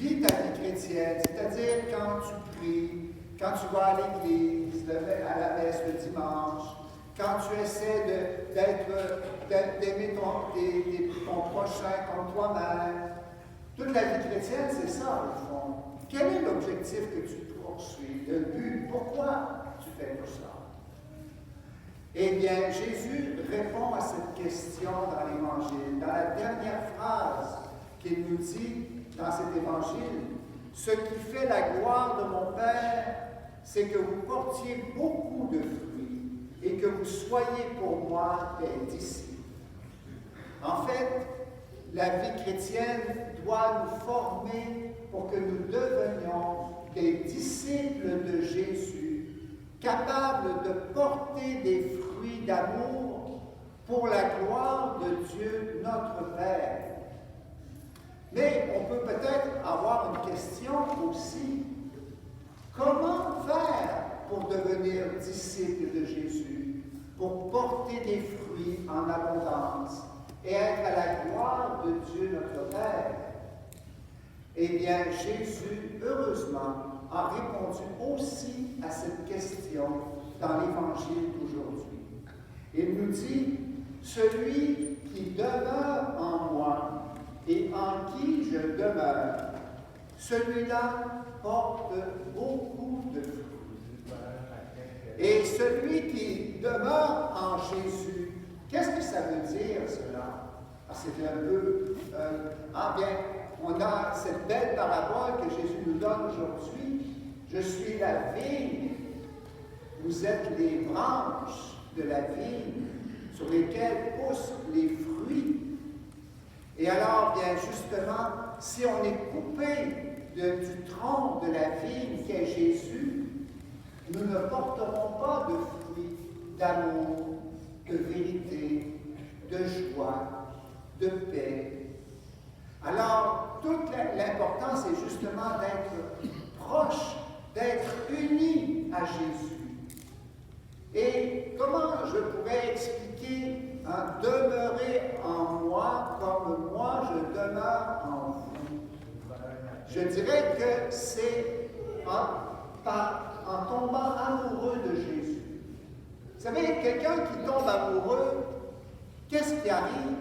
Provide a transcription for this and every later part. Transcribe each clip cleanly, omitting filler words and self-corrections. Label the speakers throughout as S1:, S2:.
S1: vis ta vie chrétienne, c'est-à-dire quand tu pries, quand tu vas à l'église, à la messe le dimanche, quand tu essaies d'aimer ton prochain comme toi-même. Toute la vie chrétienne, c'est ça, au fond. Quel est l'objectif que tu poursuis, le but, pourquoi tu fais tout ça? Eh bien, Jésus répond à cette question dans l'Évangile, dans la dernière phrase qu'il nous dit dans cet Évangile. Ce qui fait la gloire de mon Père, c'est que vous portiez beaucoup de fruits et que vous soyez pour moi des disciples. En fait, la vie chrétienne doit nous former pour que nous devenions des disciples de Jésus, capables de porter des fruits d'amour pour la gloire de Dieu notre Père. Mais on peut peut-être avoir une question aussi. Comment faire pour devenir disciple de Jésus, pour porter des fruits en abondance et être à la gloire de Dieu notre Père? Eh bien, Jésus, heureusement, a répondu aussi à cette question dans l'Évangile d'aujourd'hui. Il nous dit, « Celui qui demeure en moi et en qui je demeure, celui-là porte beaucoup de fruits. » Et celui qui demeure en Jésus, qu'est-ce que ça veut dire, cela? C'est un peu... bien, on a cette belle parabole que Jésus nous donne aujourd'hui. Je suis la vigne, vous êtes les branches de la vigne sur lesquelles poussent les fruits. Et alors, bien justement, si on est coupé du tronc de la vigne qui est Jésus, nous ne porterons pas de fruits d'amour, de vérité, de joie, de paix. Alors, toute l'importance est justement d'être proche, d'être unis à Jésus. Et comment je pourrais expliquer demeurer en moi comme moi je demeure en vous? Je dirais que c'est en tombant amoureux de Jésus. Vous savez, quelqu'un qui tombe amoureux, qu'est-ce qui arrive?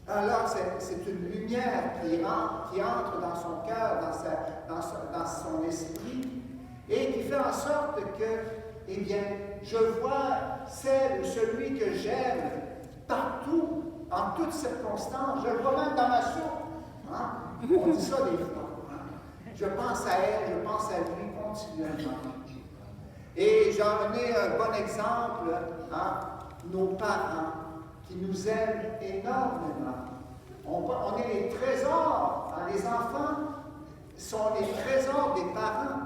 S1: Alors, c'est une lumière qui entre dans son cœur, dans son esprit, et qui fait en sorte que, eh bien, je vois celle ou celui que j'aime partout, en toutes circonstances. Je le vois même dans ma soupe. Hein? On dit ça des fois. Hein? Je pense à elle, je pense à lui continuellement. Et j'en ai un bon exemple, hein? Nos parents, qui nous aiment énormément. On est les trésors. Hein? Les enfants sont les trésors des parents.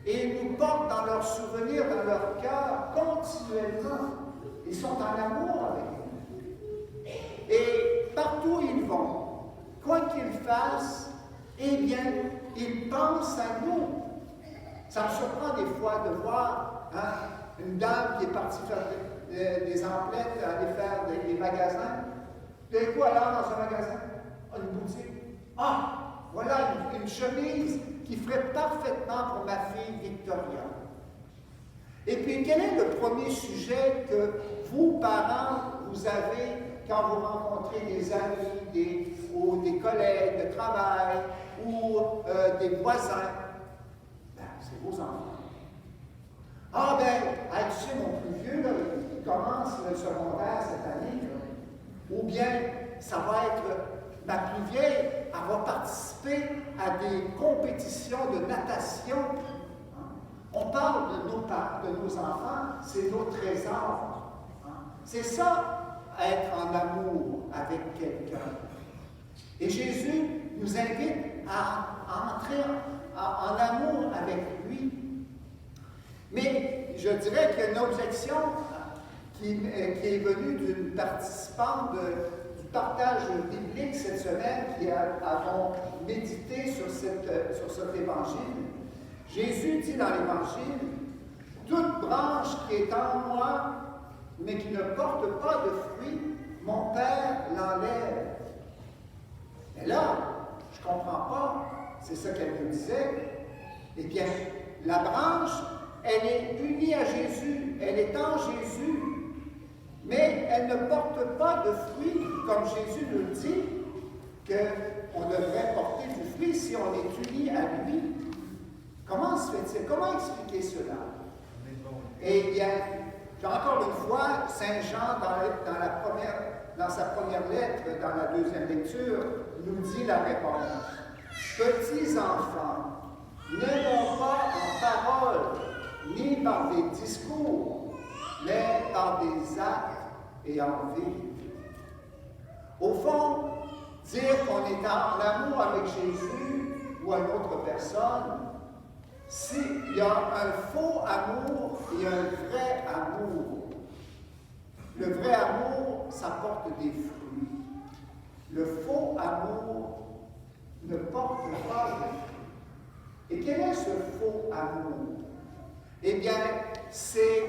S1: Et ils nous portent dans leurs souvenirs, dans leur cœur, continuellement. Ils sont en amour avec nous. Et partout où ils vont, quoi qu'ils fassent, eh bien, ils pensent à nous. Ça me surprend des fois de voir une dame qui est partie faire des emplettes, aller faire des magasins. D'un coup, elle entre dans un magasin, une boutique. Ah, voilà une chemise qui ferait parfaitement pour ma fille Victoria. Et puis, quel est le premier sujet que vous, parents, vous avez quand vous rencontrez des amis, ou des collègues de travail, ou des voisins? Ben, c'est vos enfants. Ah ben, tu sais, mon plus vieux, là, il commence le secondaire cette année, là. Ou bien, ça va être ma plus vieille, elle va participer à des compétitions de natation. On parle de nos enfants, c'est nos trésors. C'est ça, être en amour avec quelqu'un. Et Jésus nous invite à entrer en amour avec lui. Mais je dirais qu'il y a une objection qui est venue d'une participante du partage biblique cette semaine qui avons médité sur cet évangile. Jésus dit dans l'Évangile, « Toute branche qui est en moi, mais qui ne porte pas de fruits, mon Père l'enlève. » Mais là, je ne comprends pas. c'est ça qu'elle nous disait, eh bien, la branche, elle est unie à Jésus, elle est en Jésus, mais elle ne porte pas de fruits, comme Jésus nous dit, qu'on devrait porter du fruit si on est uni à lui. Comment se fait-il? Comment expliquer cela? Eh bien, encore une fois, Saint Jean, dans sa première lettre, dans la deuxième lecture, nous dit la réponse. Petits enfants, n'aimons pas en parole, ni par des discours, mais par des actes et en vérité. Au fond, dire qu'on est en amour avec Jésus ou une autre personne, s'il y a un faux amour et un vrai amour. Le vrai amour, ça porte des fruits. Le faux amour ne porte pas de fruits. Et quel est ce faux amour? Eh bien, c'est,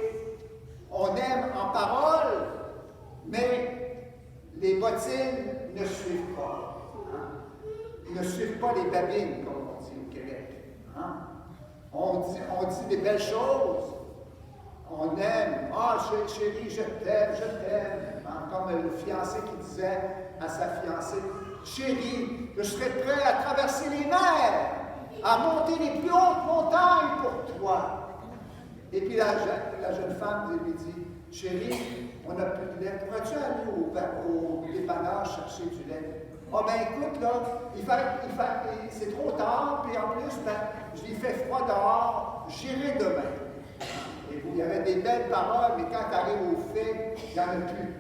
S1: on aime en parole, mais les bottines ne suivent pas. Hein? Ils ne suivent pas les babines, comme on dit au Québec. Hein? On dit des belles choses. On aime. Ah, chérie, je t'aime, je t'aime. Hein? Comme le fiancé qui disait à sa fiancée, chérie, je serai prêt à traverser les mers, à monter les plus hautes montagnes pour toi. Et puis la jeune femme lui dit, chérie, on n'a plus de lait. Pourrais-tu aller au dépanneur chercher du lait? Ah ben écoute, là, c'est trop tard, puis en plus, je lui fais froid dehors, j'irai demain. Et puis, il y avait des belles paroles, mais quand tu arrives au fait, il n'y en a plus.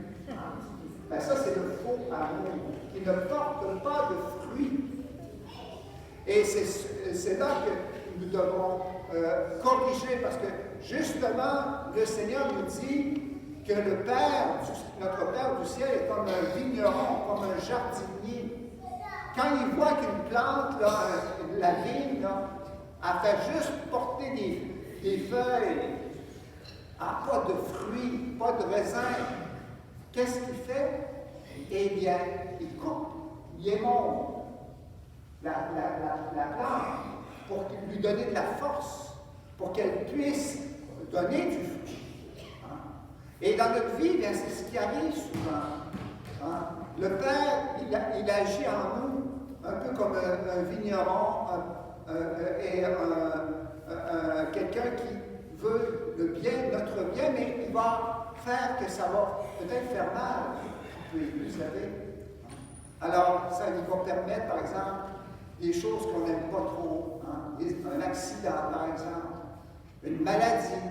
S1: Ben ça, c'est le faux amour, qui ne porte pas de fruits. Et c'est là que nous devons corriger, parce que justement, le Seigneur nous dit que notre Père du ciel est comme un vigneron, comme un jardinier. Quand il voit qu'une plante, là, la vigne, là, elle fait juste porter des feuilles, elle pas de fruits, pas de raisins, qu'est-ce qu'il fait? Eh bien, il coupe, il émonde la plante pour lui donner de la force, pour qu'elle puisse donner du fruit. Et dans notre vie, bien, c'est ce qui arrive souvent. Hein? Le Père, il agit en nous un peu comme un vigneron et quelqu'un qui veut le bien, notre bien, mais il va faire que ça va peut-être faire mal. Vous savez. Alors, ça lui va permettre, par exemple, des choses qu'on n'aime pas trop. Hein? Un accident, par exemple, une maladie.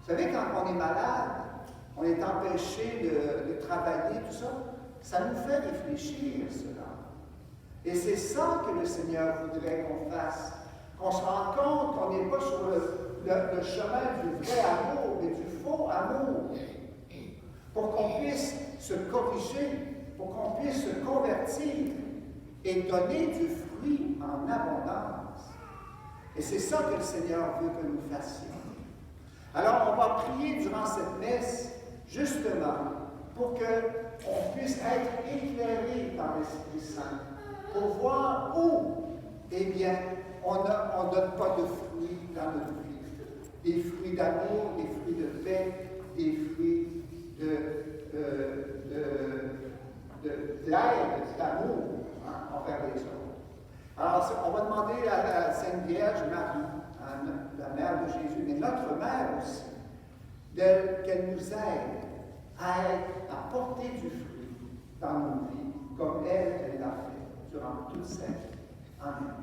S1: Vous savez, quand on est malade, on est empêché de travailler, tout ça, ça nous fait réfléchir, cela. Et c'est ça que le Seigneur voudrait qu'on fasse, qu'on se rende compte qu'on n'est pas sur le chemin du vrai amour, mais du faux amour, pour qu'on puisse se corriger, pour qu'on puisse se convertir et donner du fruit en abondance. Et c'est ça que le Seigneur veut que nous fassions. Alors, on va prier durant cette messe, justement, pour qu'on puisse être éclairé par l'Esprit Saint, pour voir où, eh bien, on ne donne pas de fruits dans notre vie. Des fruits d'amour, des fruits de paix, des fruits d'aide, d'amour envers les autres. Alors, on va demander à la Sainte Vierge Marie, la mère de Jésus, mais notre mère aussi, qu'elle nous aide à porter du fruit dans nos vies, comme elle l'a fait durant toute sa vie. Amen.